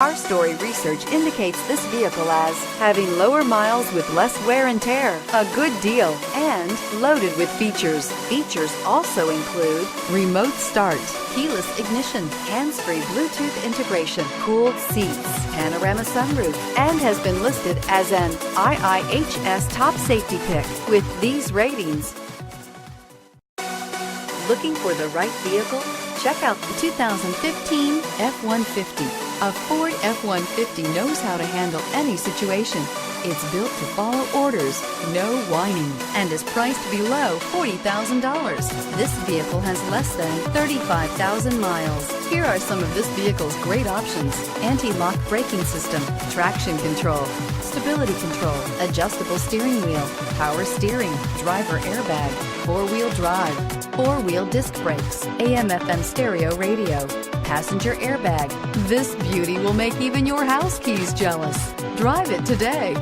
Our story research indicates this vehicle as having lower miles with less wear and tear, a good deal, and loaded with features. Features also include remote start, keyless ignition, hands-free Bluetooth integration, cooled seats, panorama sunroof, and has been listed as an IIHS top safety pick with these ratings. Looking for the right vehicle? Check out the 2015 F-150. A Ford F-150 knows how to handle any situation. It's built to follow orders, no whining, and is priced below $40,000. This vehicle has less than 35,000 miles. Here are some of this vehicle's great options: anti-lock braking system, traction control, stability control, adjustable steering wheel, power steering, driver airbag, four-wheel drive, four-wheel disc brakes, AM/FM stereo radio, passenger airbag. This beauty will make even your house keys jealous. Drive it today.